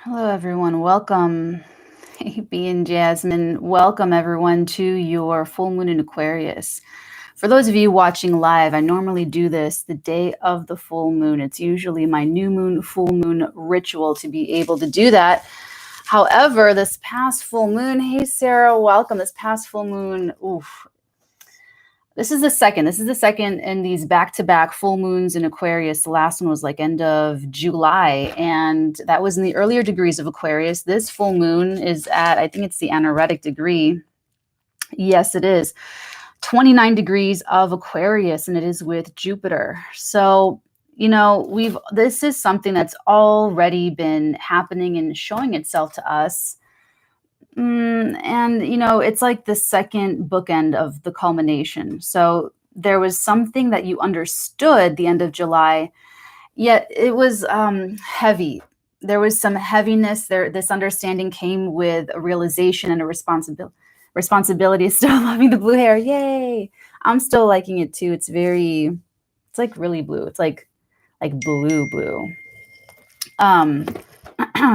Hello, everyone. Welcome, AB and Jasmine. Welcome, everyone, to your full moon in Aquarius. For those of you watching live, I normally do this the day of the full moon. It's usually my new moon, full moon ritual to be able to do that. However, this past full moon, hey, Sarah, welcome. This past full moon, oof, this is the second. This is the second in these back-to-back full moons in Aquarius. The last one was like end of July, and that was in the earlier degrees of Aquarius. This full moon is at, I think it's the anaretic degree. Yes, it is. 29 degrees of Aquarius, and it is with Jupiter. So, this is something that's already been happening and showing itself to us. It's like the second bookend of the culmination. So there was something that you understood the end of July, yet it was heavy. There was some heaviness there. This understanding came with a realization and a responsibility. Still loving the blue hair. Yay. I'm still liking it too. It's like really blue. It's like blue.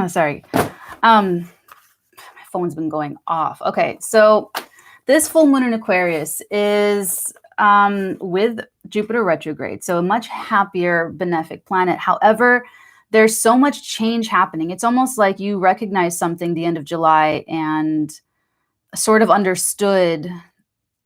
Sorry. Phone's been going off. Okay, so this full moon in Aquarius is with Jupiter retrograde, so a much happier benefic planet. However, there's so much change happening. It's almost like you recognize something the end of July and sort of understood,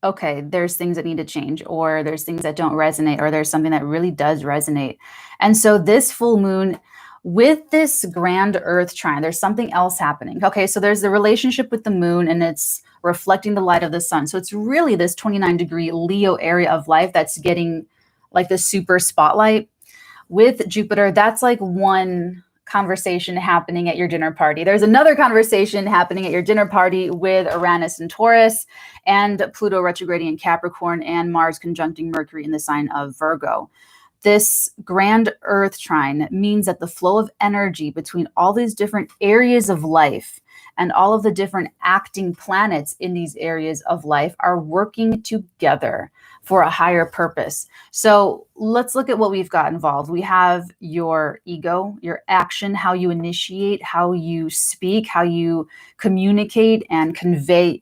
okay, there's things that need to change, or there's things that don't resonate, or there's something that really does resonate. And so this full moon, with this grand earth trine, there's something else happening. Okay, so there's the relationship with the moon, and it's reflecting the light of the sun. So it's really this 29-degree Leo area of life that's getting like the super spotlight. With Jupiter, that's like one conversation happening at your dinner party. There's another conversation happening at your dinner party with Uranus and Taurus, and Pluto retrograding in Capricorn, and Mars conjuncting Mercury in the sign of Virgo. This grand earth trine means that the flow of energy between all these different areas of life and all of the different acting planets in these areas of life are working together for a higher purpose. So let's look at what we've got involved. We have your ego, your action, how you initiate, how you speak, how you communicate and convey.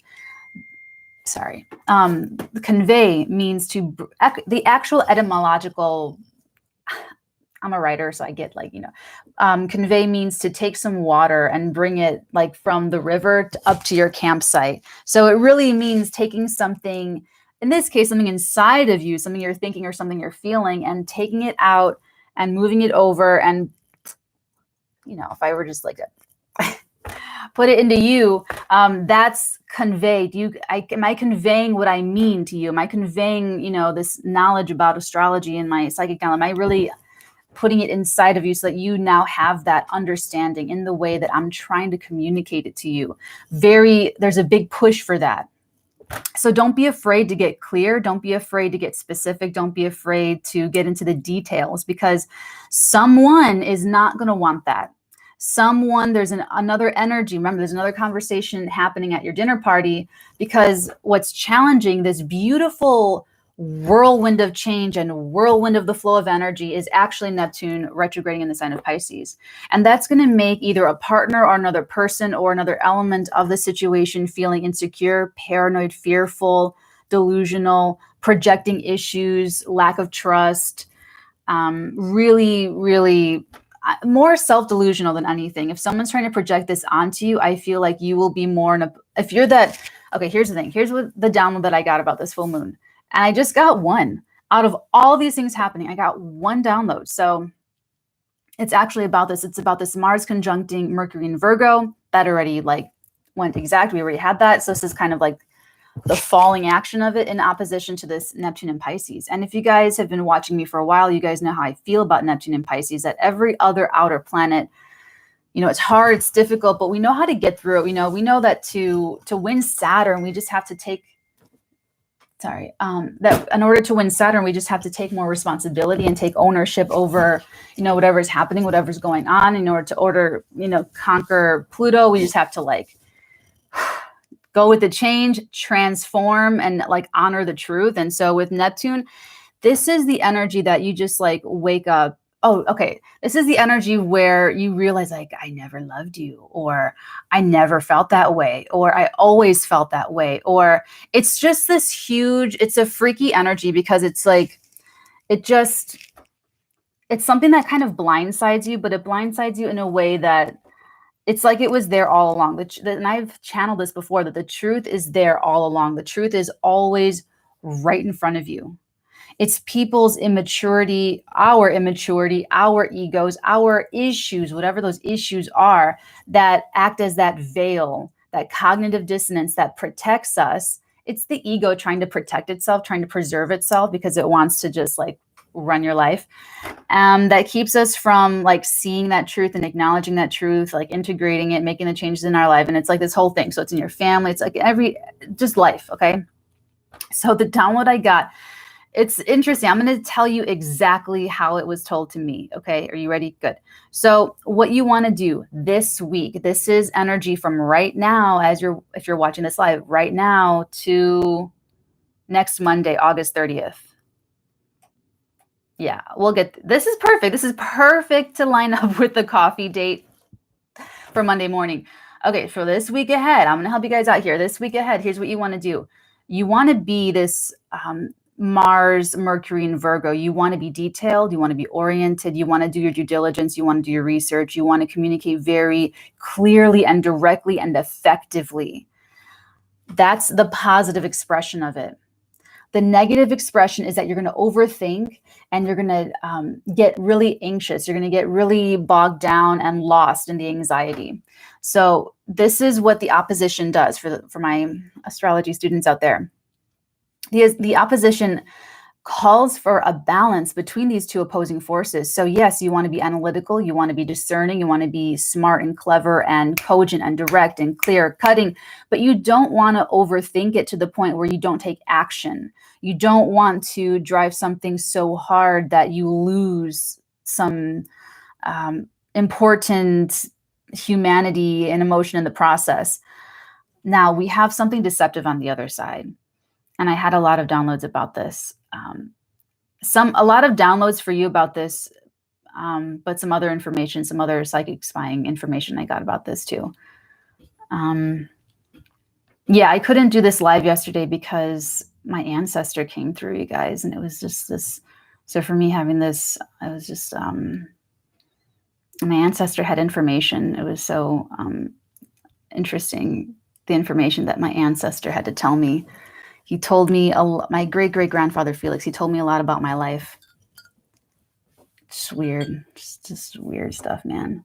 Convey means the actual etymological. I'm a writer, so I get convey means to take some water and bring it like from the river up to your campsite. So it really means taking something, in this case, something inside of you, something you're thinking or something you're feeling, and taking it out and moving it over. And, if I were just like put it into you, that's conveyed. Am I conveying what I mean to you? Am I conveying, this knowledge about astrology and my psychic knowledge? Am I really putting it inside of you so that you now have that understanding in the way that I'm trying to communicate it to you? There's a big push for that. So don't be afraid to get clear. Don't be afraid to get specific. Don't be afraid to get into the details, because someone is not going to want that. There's another energy. Remember, there's another conversation happening at your dinner party, because what's challenging this beautiful whirlwind of change and whirlwind of the flow of energy is actually Neptune retrograding in the sign of Pisces. And that's going to make either a partner or another person or another element of the situation feeling insecure, paranoid, fearful, delusional, projecting issues, lack of trust, really, really more self-delusional than anything. If someone's trying to project this onto you, I feel like you will be more if you're that. Okay, here's the thing. Here's what the download that I got about this full moon. And I just got one out of all these things happening. I got one download. So it's actually about this. It's about this Mars conjuncting Mercury in Virgo. That already went exact. We already had that. So this is kind of like the falling action of it in opposition to this Neptune and Pisces. And if you guys have been watching me for a while, you guys know how I feel about Neptune and Pisces, that every other outer planet, it's hard, it's difficult, but we know how to get through it. We know that to win Saturn, we just have to take that in order to win Saturn, we just have to take more responsibility and take ownership over, whatever's happening, whatever's going on. In order to conquer Pluto, we just have to go with the change, transform, and honor the truth. And so with Neptune, this is the energy that you just wake up oh, okay, this is the energy where you realize, like, I never loved you, or I never felt that way, or I always felt that way, or it's just this huge, it's a freaky energy because it's like, it just, it's something that kind of blindsides you, but it blindsides you in a way that it's like it was there all along. And I've channeled this before, that the truth is there all along. The truth is always right in front of you. It's people's immaturity, our egos, our issues, whatever those issues are, that act as that veil, that cognitive dissonance that protects us. It's the ego trying to protect itself, trying to preserve itself because it wants to just like run your life. That keeps us from like seeing that truth and acknowledging that truth, like integrating it, making the changes in our life. And it's like this whole thing. So it's in your family. It's like just life. Okay. So the download I got, it's interesting. I'm going to tell you exactly how it was told to me. Okay. Are you ready? Good. So what you want to do this week, this is energy from right now, if you're watching this live right now to next Monday, August 30th. Yeah, this is perfect. This is perfect to line up with the coffee date for Monday morning. Okay, for this week ahead, I'm going to help you guys out here. This week ahead, here's what you want to do. You want to be this Mars, Mercury, and Virgo. You want to be detailed. You want to be oriented. You want to do your due diligence. You want to do your research. You want to communicate very clearly and directly and effectively. That's the positive expression of it. The negative expression is that you're going to overthink and you're going to get really anxious. You're going to get really bogged down and lost in the anxiety. So this is what the opposition does for my astrology students out there. The opposition calls for a balance between these two opposing forces. So yes, you want to be analytical, you want to be discerning, you want to be smart and clever and cogent and direct and clear cutting, but you don't want to overthink it to the point where you don't take action. You don't want to drive something so hard that you lose some important humanity and emotion in the process. Now we have something deceptive on the other side. And I had a lot of downloads about this. A lot of downloads for you about this, but some other information, some other psychic spying information I got about this too. Yeah, I couldn't do this live yesterday because my ancestor came through, you guys, and it was just this. So for me having this, I was just, my ancestor had information. It was so interesting, the information that my ancestor had to tell me. He told me, my great-great-grandfather Felix, he told me a lot about my life. It's weird. Just weird stuff, man.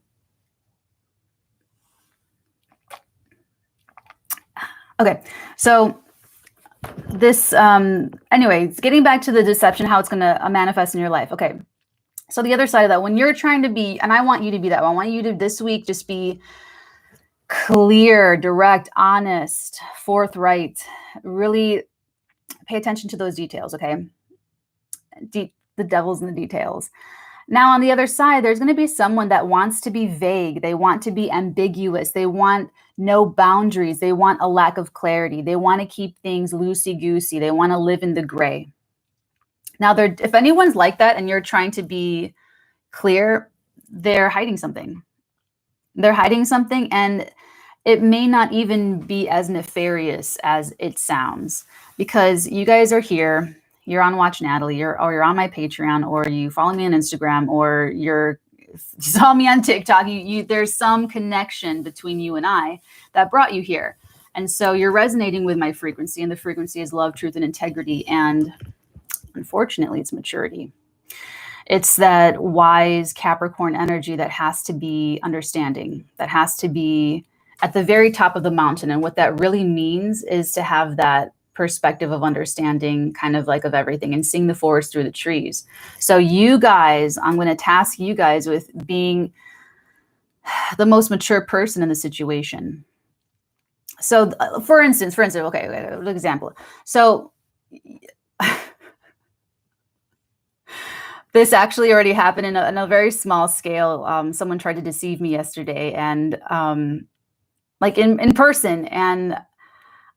Okay, so this, anyway, getting back to the deception, how it's going to manifest in your life. Okay, so the other side of that, when you're trying to be, and I want you to be that, I want you to this week just be clear, direct, honest, forthright, really pay attention to those details, okay? The devil's in the details. Now, on the other side, there's going to be someone that wants to be vague. They want to be ambiguous. They want no boundaries. They want a lack of clarity. They want to keep things loosey-goosey. They want to live in the gray. Now, if anyone's like that and you're trying to be clear, they're hiding something. They're hiding something, and it may not even be as nefarious as it sounds, because you guys are here, you're on Watch Natalie, or you're on my Patreon, or you follow me on Instagram, or you saw me on TikTok. There's some connection between you and I that brought you here. And so you're resonating with my frequency, and the frequency is love, truth, and integrity. And unfortunately, it's maturity. It's that wise Capricorn energy that has to be understanding, that has to be at the very top of the mountain. And what that really means is to have that perspective of understanding, kind of like of everything, and seeing the forest through the trees. So you guys, I'm going to task you guys with being the most mature person in the situation. So for instance, okay, an example. So this actually already happened in a very small scale. Someone tried to deceive me yesterday, and like in person. And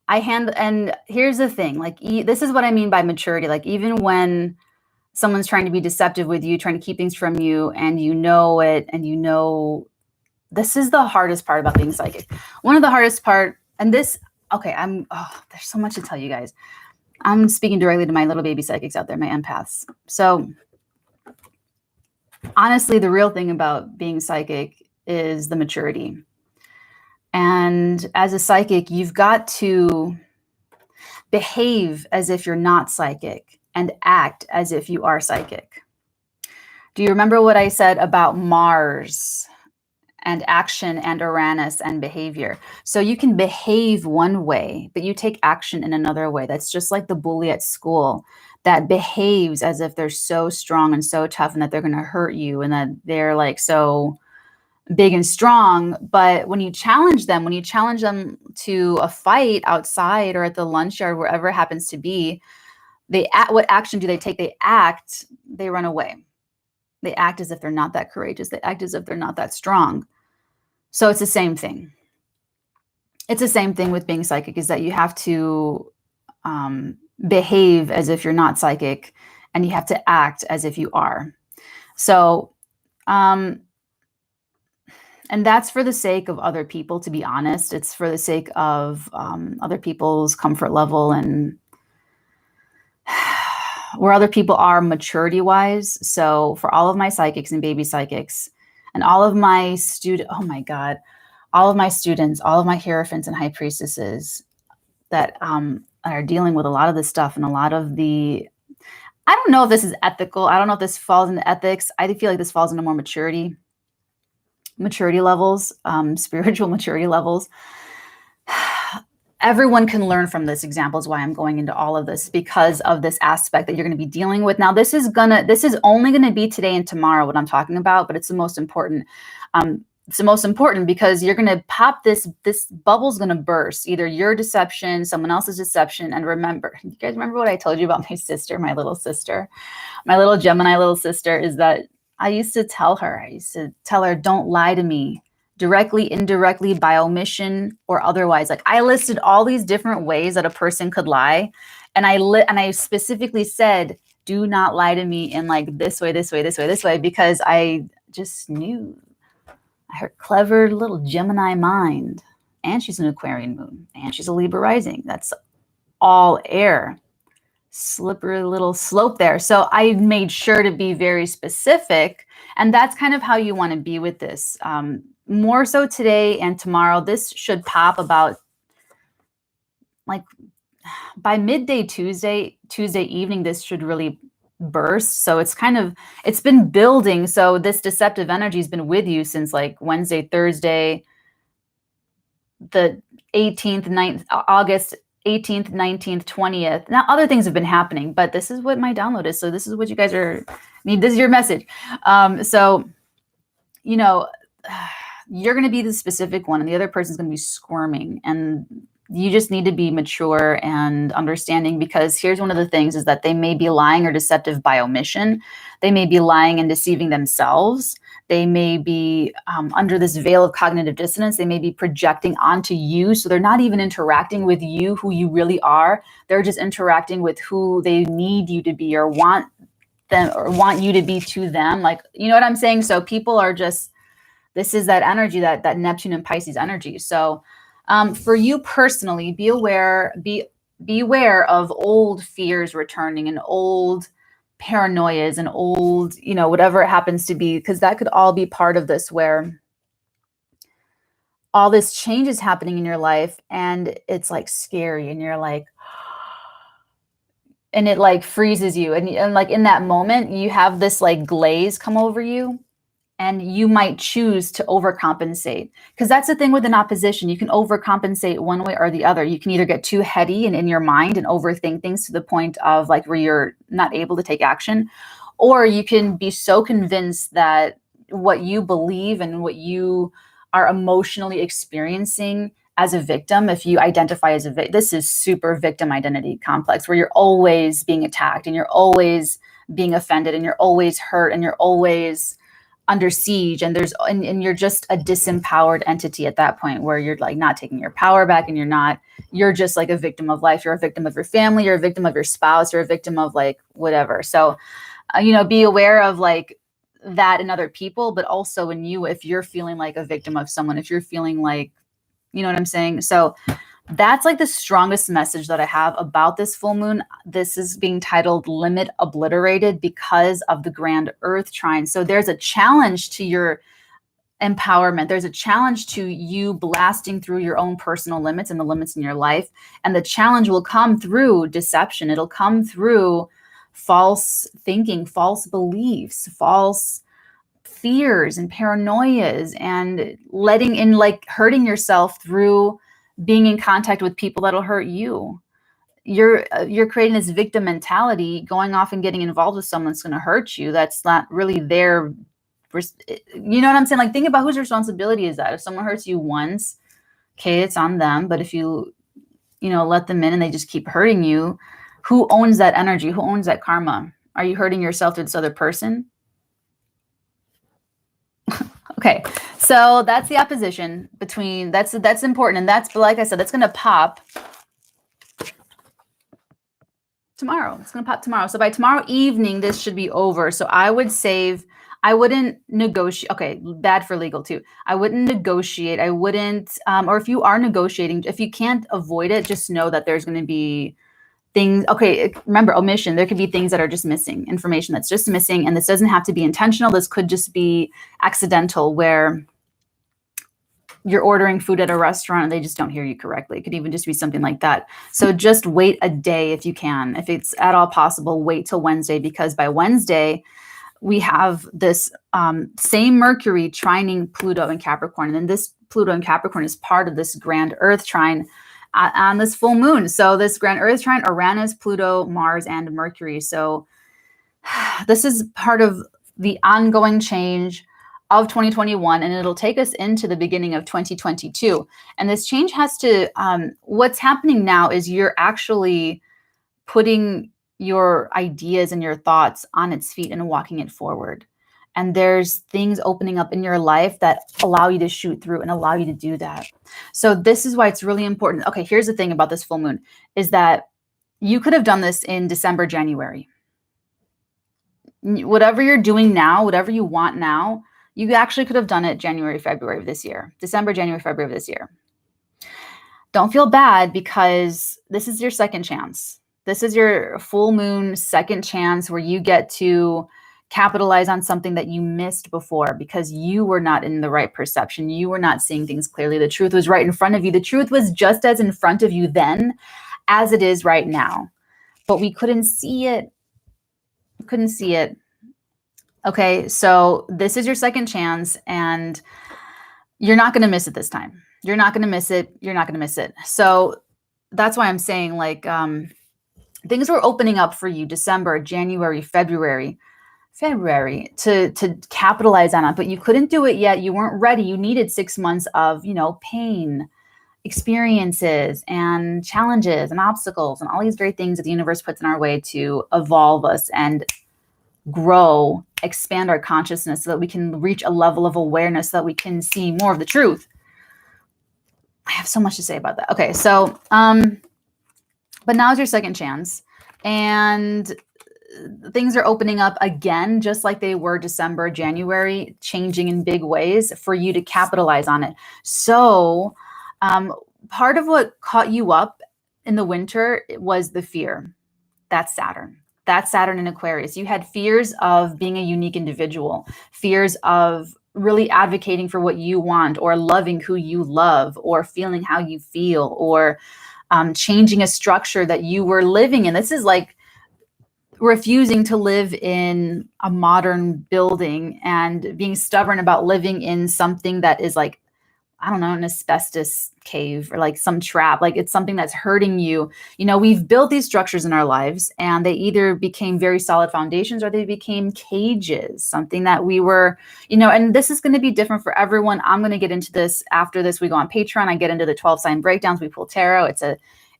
and here's the thing, like this is what I mean by maturity. Like even when someone's trying to be deceptive with you, trying to keep things from you, and you know it, and you know, this is the hardest part about being psychic. One of the hardest part, and this, okay, there's so much to tell you guys. I'm speaking directly to my little baby psychics out there, my empaths. So honestly, the real thing about being psychic is the maturity. And as a psychic, you've got to behave as if you're not psychic and act as if you are psychic. Do you remember what I said about Mars and action and Uranus and behavior? So you can behave one way, but you take action in another way. That's just like the bully at school that behaves as if they're so strong and so tough and that they're going to hurt you and that they're like so big and strong. But when you challenge them to a fight outside or at the lunch yard, wherever it happens to be, what action do they take? They act, they run away. They act as if they're not that courageous. They act as if they're not that strong. So it's the same thing. It's the same thing with being psychic, is that you have to behave as if you're not psychic, and you have to act as if you are. So, and that's for the sake of other people, to be honest. It's for the sake of other people's comfort level and where other people are maturity-wise. So for all of my psychics and baby psychics and all of my all of my students, all of my hierophants and high priestesses that are dealing with a lot of this stuff and a lot of the, I don't know if this is ethical. I don't know if this falls into ethics. I feel like this falls into more maturity levels, spiritual maturity levels. Everyone can learn from this example is why I'm going into all of this, because of this aspect that you're going to be dealing with. Now, this is only going to be today and tomorrow what I'm talking about, but it's the most important. It's the most important because you're going to pop this bubble's going to burst, either your deception, someone else's deception. And remember, you guys remember what I told you about my sister, my little Gemini little sister, is that I used to tell her, don't lie to me, directly, indirectly, by omission or otherwise. Like, I listed all these different ways that a person could lie. And I specifically said, do not lie to me in like this way, because I just knew. Her clever little Gemini mind, and she's an Aquarian moon, and she's a Libra rising. That's all air. Slippery little slope there. So I made sure to be very specific, and that's kind of how you want to be with this. More so today and tomorrow. This should pop about like by midday Tuesday evening. This should really burst. So it's been building. So this deceptive energy has been with you since like Wednesday, Thursday, the 18th, August 18th, 19th, 20th. Now other things have been happening, but this is what my download is. So this is what you guys this is your message. So, you know, you're going to be the specific one and the other person's going to be squirming, and you just need to be mature and understanding, because here's one of the things is that they may be lying or deceptive by omission. They may be lying and deceiving themselves. They may be under this veil of cognitive dissonance. They may be projecting onto you. So they're not even interacting with you, who you really are. They're just interacting with who they need you to be or want you to be to them. Like, you know what I'm saying? So people are just, this is that energy, that Neptune and Pisces energy. So for you personally, be aware of old fears returning and old paranoias and old, whatever it happens to be, because that could all be part of this, where all this change is happening in your life and it's like scary and you're like, and it like freezes you. And like in that moment, you have this like glaze come over you. And you might choose to overcompensate, because that's the thing with an opposition. You can overcompensate one way or the other. You can either get too heady and in your mind and overthink things to the point of like where you're not able to take action, or you can be so convinced that what you believe and what you are emotionally experiencing as a victim, if you identify as a victim, this is super victim identity complex, where you're always being attacked and you're always being offended and you're always hurt and you're always under siege, and you're just a disempowered entity at that point, where you're like not taking your power back, and you're just like a victim of life. You're a victim of your family, you're a victim of your spouse, you're a victim of like whatever. So be aware of like that in other people, but also in you if you're feeling like a victim of someone, if you're feeling like, you know what I'm saying? So that's like the strongest message that I have about this full moon. This is being titled Limit Obliterated because of the grand earth trine. So there's a challenge to your empowerment. There's a challenge to you blasting through your own personal limits and the limits in your life. And the challenge will come through deception. It'll come through false thinking, false beliefs, false fears and paranoias, and letting in, like, hurting yourself through being in contact with people that'll hurt you. You're creating this victim mentality, going off and getting involved with someone that's going to hurt you. That's not really their, you know what I'm saying? Like, think about whose responsibility is that. If someone hurts you once, okay, it's on them. But if you let them in and they just keep hurting you, who owns that energy? Who owns that karma? Are you hurting yourself through this other person? Okay, so that's the opposition between, that's important. And that's, like I said, that's going to pop tomorrow. It's going to pop tomorrow. So by tomorrow evening, this should be over. So I wouldn't negotiate. Okay, bad for legal too. I wouldn't negotiate. I wouldn't, or if you are negotiating, if you can't avoid it, just know that there's going to be things. Okay, remember, omission. There could be things that are just missing, information that's just missing. And this doesn't have to be intentional. This could just be accidental, where you're ordering food at a restaurant and they just don't hear you correctly. It could even just be something like that. So just wait a day if you can. If it's at all possible, wait till Wednesday, because by Wednesday, we have this same Mercury trining Pluto in Capricorn. And then this Pluto in Capricorn is part of this grand earth trine on this full moon. So this grand earth trine, Uranus, Pluto, Mars, and Mercury. So this is part of the ongoing change of 2021, and it'll take us into the beginning of 2022. And this change has to, what's happening now is you're actually putting your ideas and your thoughts on its feet and walking it forward. And there's things opening up in your life that allow you to shoot through and allow you to do that. So this is why it's really important. Okay, here's the thing about this full moon, is that you could have done this in December, January. Whatever you're doing now, whatever you want now, you actually could have done it January, February of this year. December, January, February of this year. Don't feel bad, because this is your second chance. This is your full moon second chance, where you get to capitalize on something that you missed before because you were not in the right perception. You were not seeing things clearly. The truth was right in front of you. The truth was just as in front of you then as it is right now. But we couldn't see it. We couldn't see it. Okay, so this is your second chance, and you're not going to miss it this time. You're not going to miss it. You're not going to miss it. So that's why I'm saying, like, things were opening up for you December, January, February to capitalize on it, but you couldn't do it yet. You weren't ready. You needed 6 months of, pain, experiences and challenges and obstacles and all these great things that the universe puts in our way to evolve us and grow, expand our consciousness so that we can reach a level of awareness so that we can see more of the truth. I have so much to say about that. Okay, so, but now's your second chance, and things are opening up again, just like they were December, January, changing in big ways for you to capitalize on it. So part of what caught you up in the winter was the fear. That's Saturn. That's Saturn in Aquarius. You had fears of being a unique individual, fears of really advocating for what you want, or loving who you love, or feeling how you feel, or changing a structure that you were living in. This is like refusing to live in a modern building and being stubborn about living in something that is like, I don't know, an asbestos cave or like some trap. Like, it's something that's hurting you. We've built these structures in our lives, and they either became very solid foundations or they became cages, something that we were, and this is going to be different for everyone. I'm going to get into this after this. We go on Patreon. I get into the 12 sign breakdowns. We pull tarot.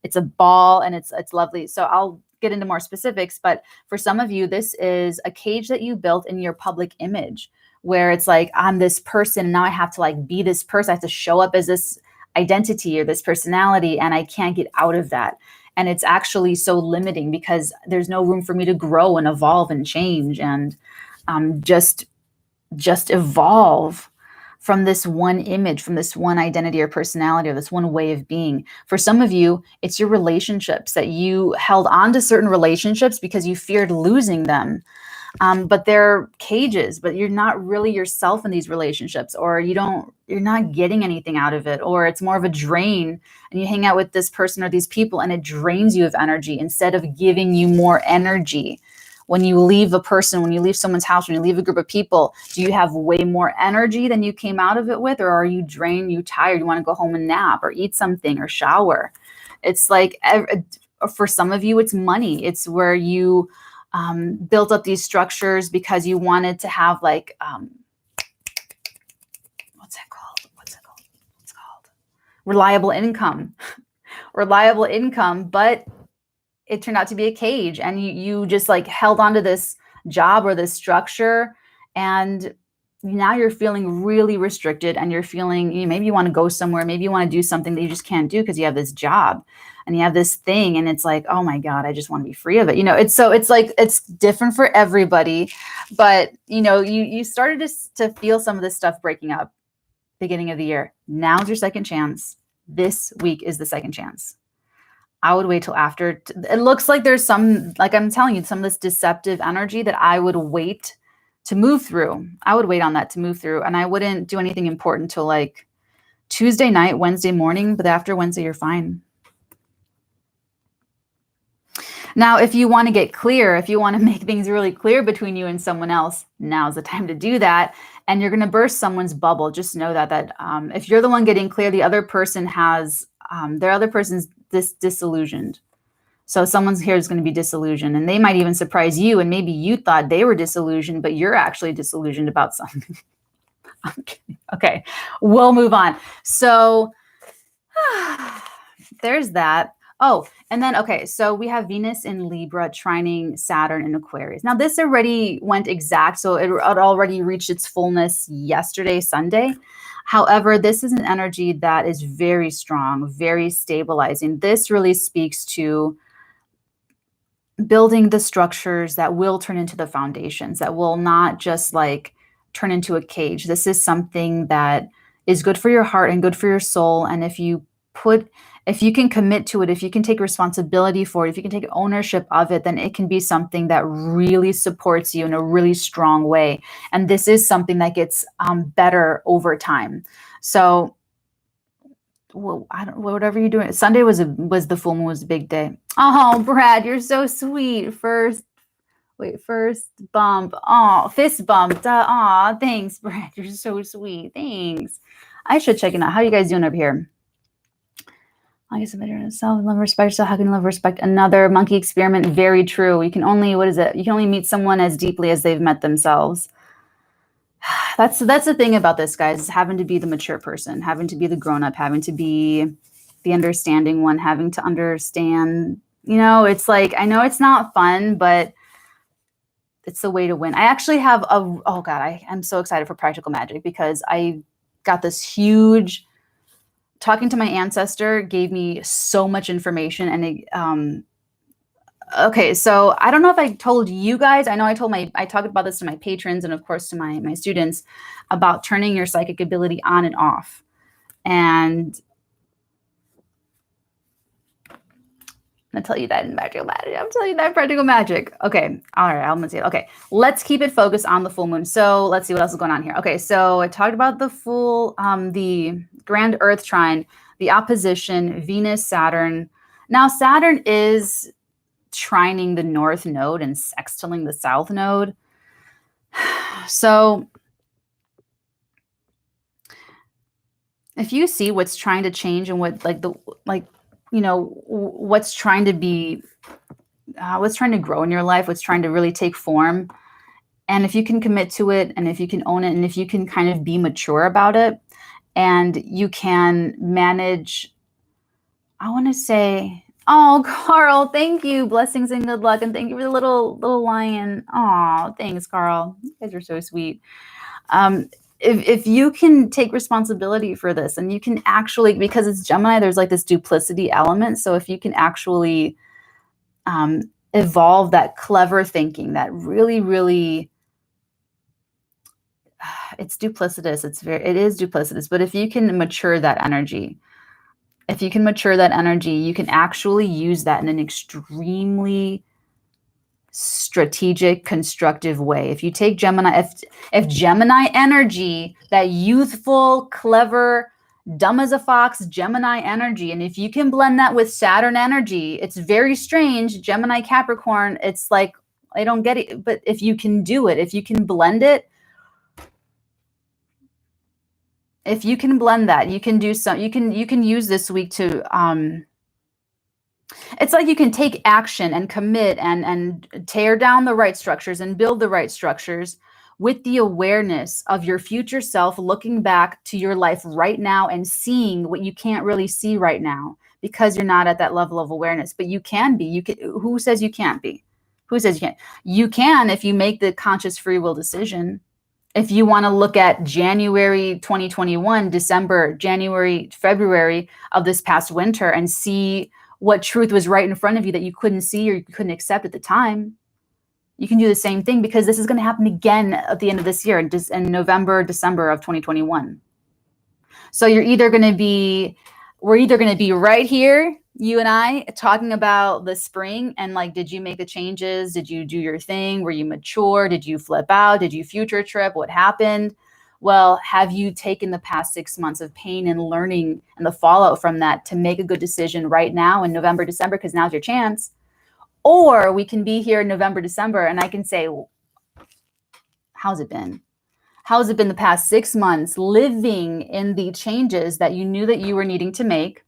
It's a ball, and it's lovely. So I'll get into more specifics, but for some of you, this is a cage that you built in your public image, where it's like, I'm this person, and now I have to like be this person. I have to show up as this identity or this personality, and I can't get out of that. And it's actually so limiting because there's no room for me to grow and evolve and change and just evolve from this one image, from this one identity or personality or this one way of being. For some of you, it's your relationships that you held on to certain relationships because you feared losing them. But they're cages, but you're not really yourself in these relationships, or you're not getting anything out of it, or it's more of a drain, and you hang out with this person or these people and it drains you of energy instead of giving you more energy. When you leave a person, when you leave someone's house, when you leave a group of people, do you have way more energy than you came out of it with? Or are you drained, you tired, you want to go home and nap or eat something or shower? It's like, for some of you, it's money. It's where you built up these structures because you wanted to have like, what's it called? Reliable income. Reliable income, but it turned out to be a cage, and you just like held onto this job or this structure, and now you're feeling really restricted, and you're feeling, maybe you want to go somewhere, maybe you want to do something that you just can't do because you have this job and you have this thing, and it's like, oh my God, I just want to be free of it. It's like, it's different for everybody, but you started to feel some of this stuff breaking up beginning of the year. Now's your second chance. This week is the second chance. I would wait till after. It looks like there's some, like I'm telling you, some of this deceptive energy that I would wait to move through. I would wait on that to move through, and I wouldn't do anything important till like Tuesday night, Wednesday morning, but after Wednesday, you're fine. Now, if you want to get clear, if you want to make things really clear between you and someone else, now's the time to do that. And you're going to burst someone's bubble. Just know that if you're the one getting clear, the other person has, their other person's disillusioned. So someone's here is going to be disillusioned, and they might even surprise you. And maybe you thought they were disillusioned, but you're actually disillusioned about something. I'm kidding. Okay, we'll move on. So there's that. Oh, and then, okay, so we have Venus in Libra trining Saturn in Aquarius. Now, this already went exact, so it already reached its fullness yesterday, Sunday. However, this is an energy that is very strong, very stabilizing. This really speaks to building the structures that will turn into the foundations, that will not just like turn into a cage. This is something that is good for your heart and good for your soul. And if you can commit to it, if you can take responsibility for it, if you can take ownership of it, then it can be something that really supports you in a really strong way. And this is something that gets better over time. So, whatever you're doing. Sunday was the full moon, was a big day. Oh, Brad, you're so sweet. First bump. Oh, fist bump. Oh, thanks, Brad. You're so sweet. Thanks. I should check it out. How are you guys doing up here? I guess self love, respect yourself. How can you love, respect another? Monkey experiment. Very true. You can only, what is it? You can only meet someone as deeply as they've met themselves. That's the thing about this, guys, is having to be the mature person, having to be the grown up, having to be the understanding one, having to understand. It's like, I know it's not fun, but it's the way to win. I actually have oh God, I am so excited for Practical Magic because I got this huge. Talking to my ancestor gave me so much information, and okay, so I don't know if I told you guys. I know I talked about this to my patrons and of course to my students about turning your psychic ability on and off. And I'm gonna tell you that in Practical Magic. I'm telling you that in Practical Magic. Okay, all right, I'm gonna say it. Okay, let's keep it focused on the full moon. So let's see what else is going on here. Okay, so I talked about the full, the grand Earth trine, the opposition, Venus, Saturn. Now Saturn is trining the North Node and sextiling the South Node. So if you see what's trying to change and what's trying to be, what's trying to grow in your life, what's trying to really take form, and if you can commit to it, and if you can own it, and if you can kind of be mature about it, and you can manage, I want to say, oh, Carl, thank you. Blessings and good luck. And thank you for the little lion. Oh, thanks, Carl. You guys are so sweet. if you can take responsibility for this, and you can actually, because it's Gemini, there's like this duplicity element. So if you can actually evolve that clever thinking, that really, really, it's duplicitous. It is duplicitous. But if you can mature that energy, you can actually use that in an extremely strategic, constructive way. If you take Gemini, if Gemini energy, that youthful, clever, dumb as a fox Gemini energy, and if you can blend that with Saturn energy, it's very strange. Gemini Capricorn, it's like, I don't get it, but if you can do it, if you can blend it, if you can blend that, you can do some, you can use this week to it's like you can take action and commit and tear down the right structures and build the right structures with the awareness of your future self, looking back to your life right now and seeing what you can't really see right now because you're not at that level of awareness. But you can be. You can. Who says you can't be? Who says you can't? You can if you make the conscious free will decision. If you want to look at January 2021, December, January, February of this past winter and see what truth was right in front of you that you couldn't see or you couldn't accept at the time, you can do the same thing, because this is going to happen again at the end of this year in November, December of 2021. So we're either going to be right here, you and I, talking about the spring and like, did you make the changes? Did you do your thing? Were you mature? Did you flip out? Did you future trip? What happened? Well, have you taken the past 6 months of pain and learning and the fallout from that to make a good decision right now in November, December, because now's your chance? Or we can be here in November, December, and I can say, how's it been? How's it been the past 6 months living in the changes that you knew that you were needing to make,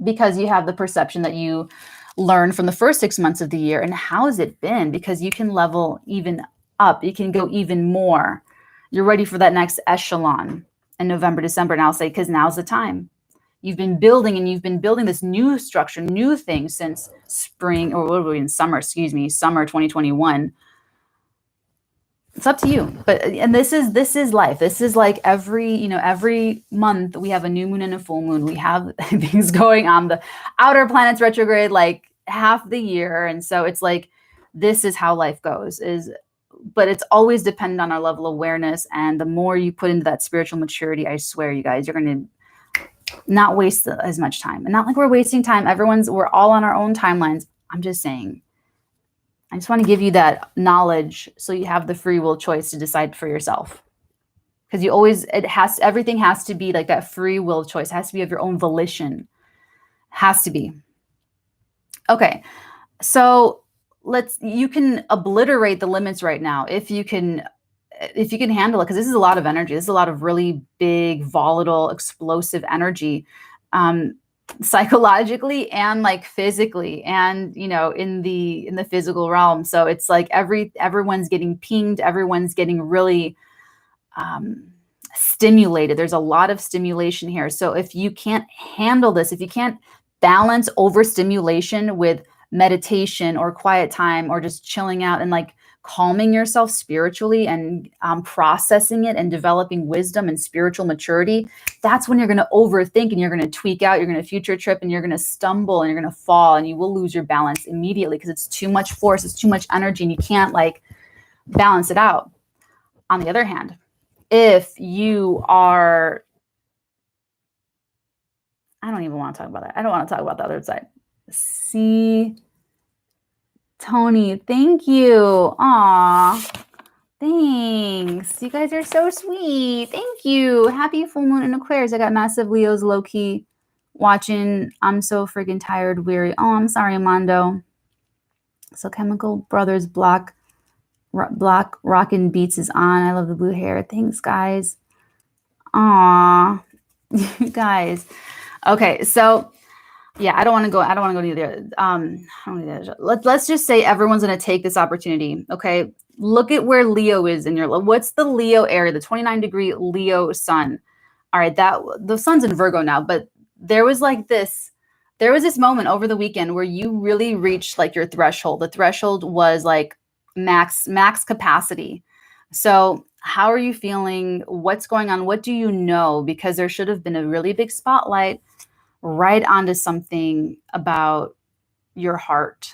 because you have the perception that you learned from the first 6 months of the year? And how has it been? Because you can level even up. You can go even more. You're ready for that next echelon in November, December. And I'll say, because now's the time. You've been building this new structure, new thing since spring, or what were we in summer, summer 2021. It's up to you. But, and this is life. This is like every month we have a new moon and a full moon. We have things going on, the outer planets retrograde like half the year. And so it's like, this is how life goes, but it's always dependent on our level of awareness. And the more you put into that spiritual maturity, I swear you guys, you're going to not waste as much time. And not like we're wasting time. We're all on our own timelines. I'm just saying, I just want to give you that knowledge so you have the free will choice to decide for yourself. Because everything has to be like that free will choice. It has to be of your own volition. Has to be. Okay. So you can obliterate the limits right now if you can handle it, because this is a lot of energy. This is a lot of really big, volatile, explosive energy, psychologically and like physically, and in the physical realm. So it's like everyone's getting pinged, everyone's getting really stimulated. There's a lot of stimulation here. So if you can't handle this, if you can't balance overstimulation with meditation or quiet time or just chilling out and like calming yourself spiritually and processing it and developing wisdom and spiritual maturity, that's when you're going to overthink and you're going to tweak out, you're going to future trip, and you're going to stumble and you're going to fall and you will lose your balance immediately, because it's too much force, it's too much energy, and you can't like balance it out. On the other hand, if you are, I don't even want to talk about that. I don't want to talk about the other side. See, Tony, thank you. Aw, thanks. You guys are so sweet. Thank you. Happy full moon in Aquarius. I got massive Leos low key watching. I'm so freaking tired, weary. Oh, I'm sorry, Amando. So Chemical Brothers Block Rockin' Beats is on. I love the blue hair. Thanks, guys. Aw, you guys. Okay, so yeah, I don't want to go to the let's just say everyone's going to take this opportunity. Okay, look at where Leo is in your, what's the Leo area, the 29-degree Leo sun. All right, that the sun's in Virgo now, but there was this moment over the weekend where you really reached like your threshold. The threshold was like max capacity. So How are you feeling? What's going on? What do you know? Because there should have been a really big spotlight right onto something about your heart,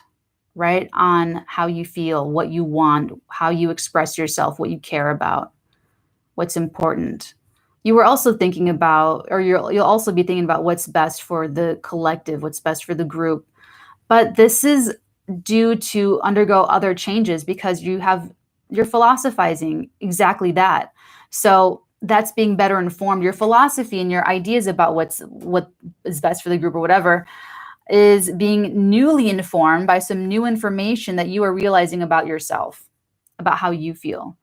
right on how you feel, what you want, how you express yourself, what you care about, what's important. You were also thinking about, or you'll also be thinking about what's best for the collective, what's best for the group. But this is due to undergo other changes because you're philosophizing exactly that. So that's being better informed. Your philosophy and your ideas about what is best for the group or whatever is being newly informed by some new information that you are realizing about yourself, about how you feel.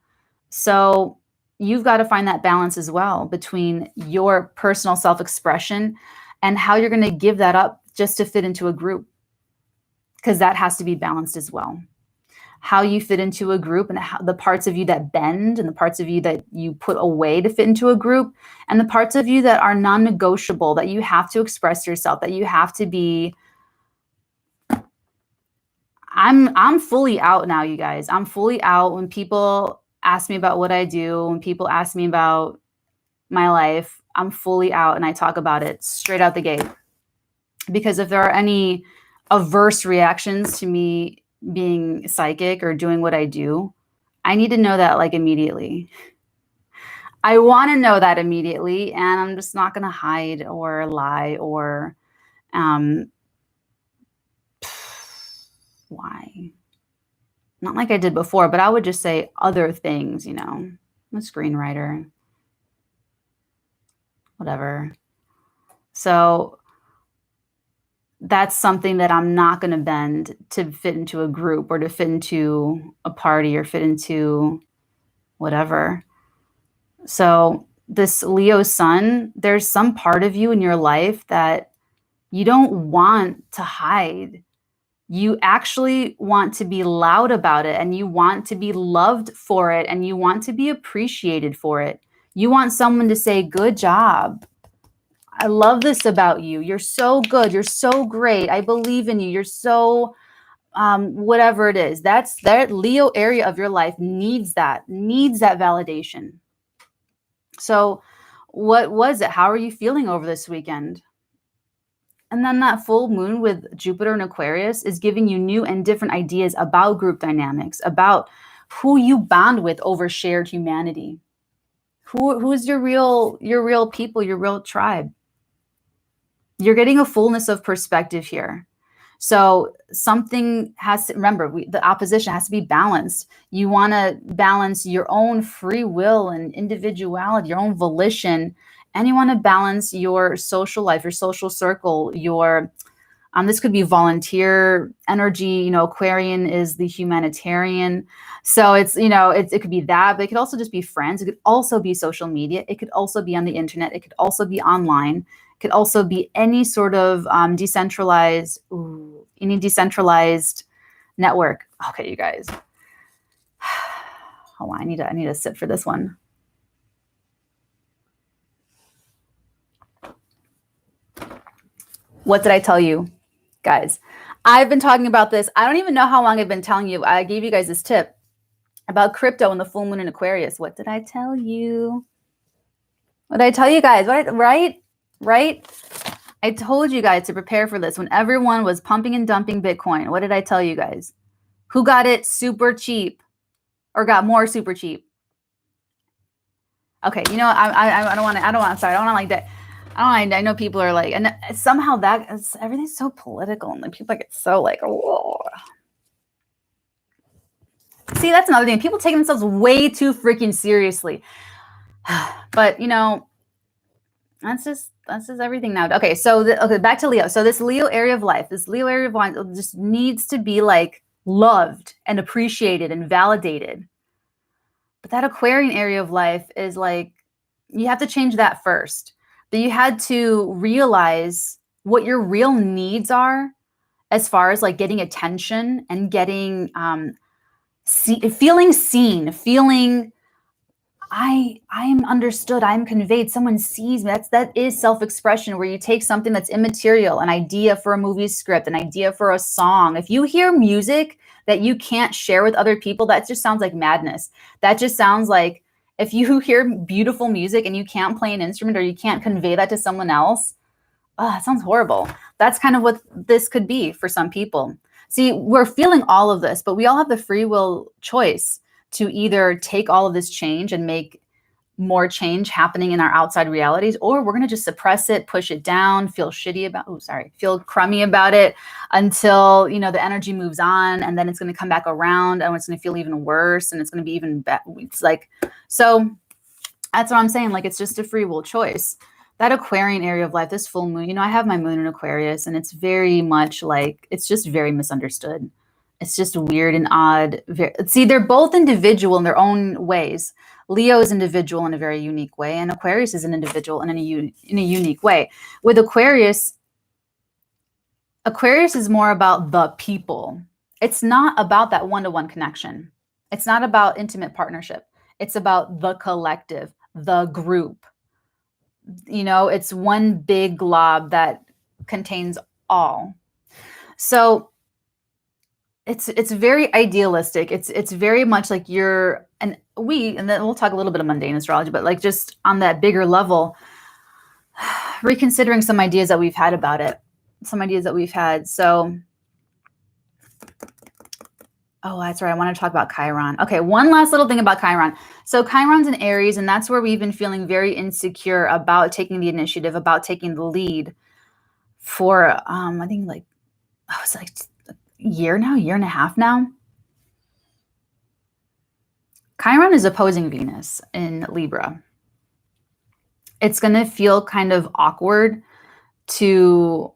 So you've got to find that balance as well between your personal self expression and how you're going to give that up just to fit into a group, because that has to be balanced as well. How you fit into a group and how the parts of you that bend and the parts of you that you put away to fit into a group and the parts of you that are non-negotiable, that you have to express yourself, that you have to be. I'm fully out now, you guys. I'm fully out when people ask me about what I do, when people ask me about my life, I'm fully out and I talk about it straight out the gate. Because if there are any averse reactions to me being psychic or doing what I do, I need to know that like immediately. I want to know that immediately, and I'm just not going to hide or lie or um, why? Not like I did before, but I would just say other things, you know. I'm a screenwriter, whatever. So that's something that I'm not going to bend to fit into a group or to fit into a party or fit into whatever. So this Leo sun, there's some part of you in your life that you don't want to hide. You actually want to be loud about it and you want to be loved for it and you want to be appreciated for it. You want someone to say, good job. I love this about you. You're so good. You're so great. I believe in you. You're so whatever it is. That's that Leo area of your life needs that validation. So what was it? How are you feeling over this weekend? And then that full moon with Jupiter and Aquarius is giving you new and different ideas about group dynamics, about who you bond with over shared humanity. Who's your real people, your real tribe? You're getting a fullness of perspective here. So something has to, remember, the opposition has to be balanced. You want to balance your own free will and individuality, your own volition, and you want to balance your social life, your social circle, your this could be volunteer energy. You know, Aquarian is the humanitarian. So it's, you know, it could be that, but it could also just be friends. It could also be social media. It could also be on the internet. It could also be online. It could also be any sort of decentralized network. Okay, you guys. Hold on, I need to sit for this one. What did I tell you? Guys, I've been talking about this. I don't even know how long I've been telling you. I gave you guys this tip about crypto and the full moon in Aquarius. What did I tell you? What did I tell you guys? Right? I told you guys to prepare for this when everyone was pumping and dumping Bitcoin. What did I tell you guys? Who got it super cheap or got more super cheap? Okay, you know, I don't want to, I'm sorry, I don't want to like that. I know people are like, and somehow everything's so political and like people get so like, whoa. See, that's another thing. People take themselves way too freaking seriously. But you know, that's just everything now. Okay, so back to Leo. So this Leo area of life just needs to be like loved and appreciated and validated. But that Aquarian area of life is like, you have to change that first. But you had to realize what your real needs are as far as like getting attention and getting feeling seen, feeling I'm understood, I'm conveyed, someone sees me. That is self-expression, where you take something that's immaterial, an idea for a movie script, an idea for a song. If you hear music that you can't share with other people, that just sounds like madness. That just sounds like If you hear beautiful music and you can't play an instrument or you can't convey that to someone else, oh, that sounds horrible. That's kind of what this could be for some people. See, we're feeling all of this, but we all have the free will choice to either take all of this change and make more change happening in our outside realities, or we're going to just suppress it, push it down, feel shitty about, feel crummy about it until, the energy moves on, and then it's going to come back around and it's going to feel even worse and it's going to be even better. It's like, so that's what I'm saying. Like, it's just a free will choice. That Aquarian area of life, this full moon, I have my moon in Aquarius, and it's very much like, it's just very misunderstood. It's just weird and odd. See, they're both individual in their own ways. Leo is individual in a very unique way, and Aquarius is an individual in a unique way. With Aquarius is more about the people. It's not about that one-to-one connection. It's not about intimate partnership. It's about the collective, the group. It's one big glob that contains all. So it's very idealistic. It's very much like and then we'll talk a little bit of mundane astrology, but like just on that bigger level, reconsidering some ideas that we've had about it, So, oh, that's right. I want to talk about Chiron. Okay, one last little thing about Chiron. So Chiron's in Aries, and that's where we've been feeling very insecure about taking the initiative, about taking the lead for, I think it's like a year and a half now. Chiron is opposing Venus in Libra. It's going to feel kind of awkward to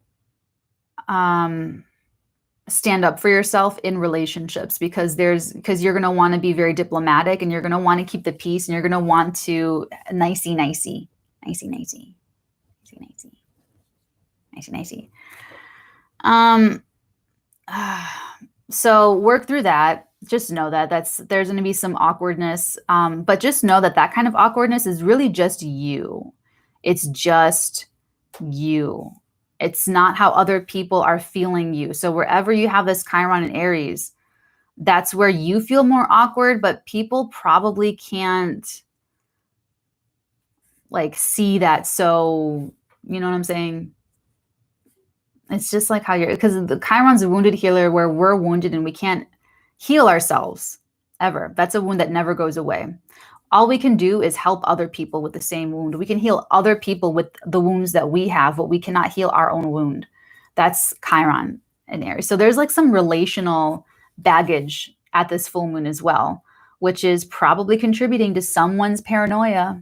stand up for yourself in relationships because you're going to want to be very diplomatic, and you're going to want to keep the peace, and you're going to want to nicey. So work through that. Just know that there's going to be some awkwardness, but just know that kind of awkwardness is really just you. It's just you. It's not how other people are feeling you. So wherever you have this Chiron in Aries, that's where you feel more awkward, but people probably can't see that. So, you know what I'm saying? It's just like how because the Chiron's a wounded healer, where we're wounded and we can't heal ourselves ever. That's a wound that never goes away. All we can do is help other people with the same wound. We can heal other people with the wounds that we have, but we cannot heal our own wound. That's Chiron in Aries. So there's some relational baggage at this full moon as well, which is probably contributing to someone's paranoia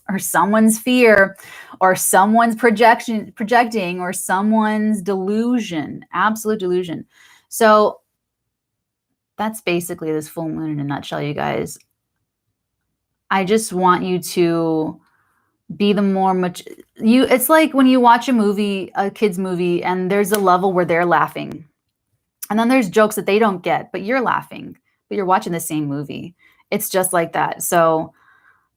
or someone's fear or someone's projecting or someone's delusion, absolute delusion. So that's basically this full moon in a nutshell, you guys. I just want you to be it's like when you watch a kid's movie, and there's a level where they're laughing. And then there's jokes that they don't get, but you're laughing, but you're watching the same movie. It's just like that. So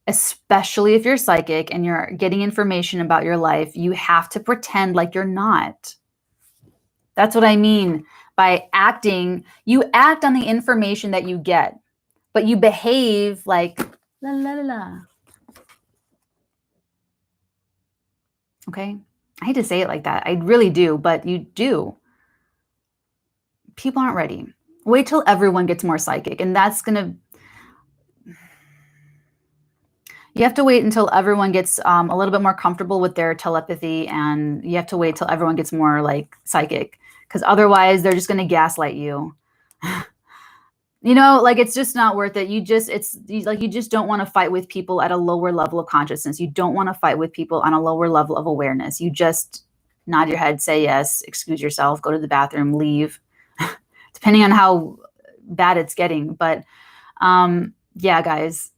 especially if you're psychic and you're getting information about your life, you have to pretend like you're not. That's what I mean by acting. You act on the information that you get, but you behave like la la la la. Okay? I hate to say it like that. I really do, but you do. People aren't ready. Wait till everyone gets more psychic, and that's going to... You have to wait until everyone gets a little bit more comfortable with their telepathy, and you have to wait till everyone gets more psychic, because otherwise they're just going to gaslight you. It's just not worth it. You just don't want to fight with people at a lower level of consciousness. You don't want to fight with people on a lower level of awareness. You just nod your head, say yes, excuse yourself, go to the bathroom, leave, depending on how bad it's getting. But yeah, guys,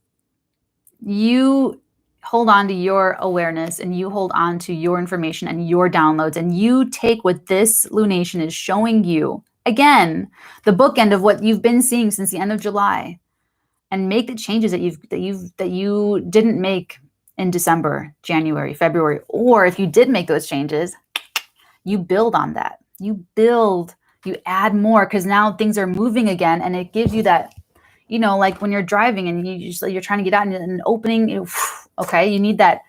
you hold on to your awareness, and you hold on to your information and your downloads, and you take what this lunation is showing you. Again, the bookend of what you've been seeing since the end of July, and make the changes that you didn't make in December, January, February, or if you did make those changes, you build on that. You add more, because now things are moving again, and it gives you that, you know, like when you're driving and you're trying to get out in an opening, okay, you need that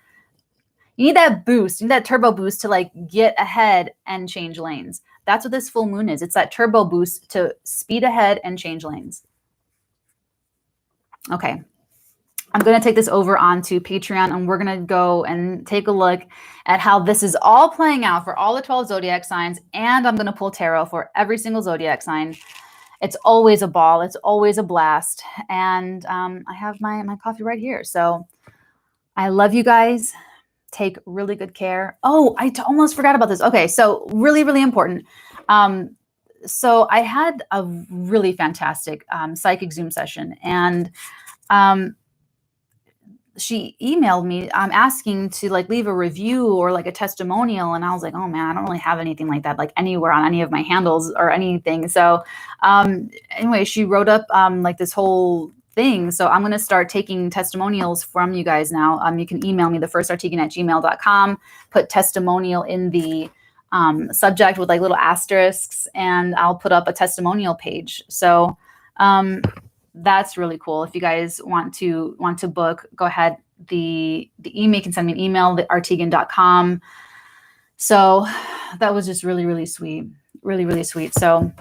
boost, you need that turbo boost to like get ahead and change lanes. That's what this full moon is. It's that turbo boost to speed ahead and change lanes. Okay. I'm going to take this over onto Patreon, and we're going to go and take a look at how this is all playing out for all the 12 zodiac signs. And I'm going to pull tarot for every single zodiac sign. It's always a ball. It's always a blast. And I have my coffee right here. So I love you guys. Take really good care. Oh, I almost forgot about this. Okay, so really, really important. So I had a really fantastic psychic Zoom session, and she emailed me asking to like leave a review or like a testimonial, and I was like, oh man, I don't really have anything like that like anywhere on any of my handles or anything. So anyway, she wrote up like this whole thing. So I'm going to start taking testimonials from you guys now. You can email me, thefirstartegan@gmail.com, put testimonial in the subject with like little asterisks, and I'll put up a testimonial page. So that's really cool. If you guys want to book, go ahead. The email, you can send me an email, theartegan.com. So that was just really, really sweet. Really, really sweet. So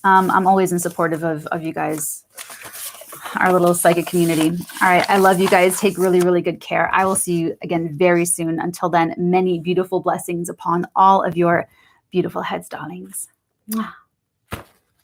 I'm always in supportive of you guys, our little psychic community. All right. I love you guys. Take really, really good care. I will see you again very soon. Until then, many beautiful blessings upon all of your beautiful heads, darlings. Mwah.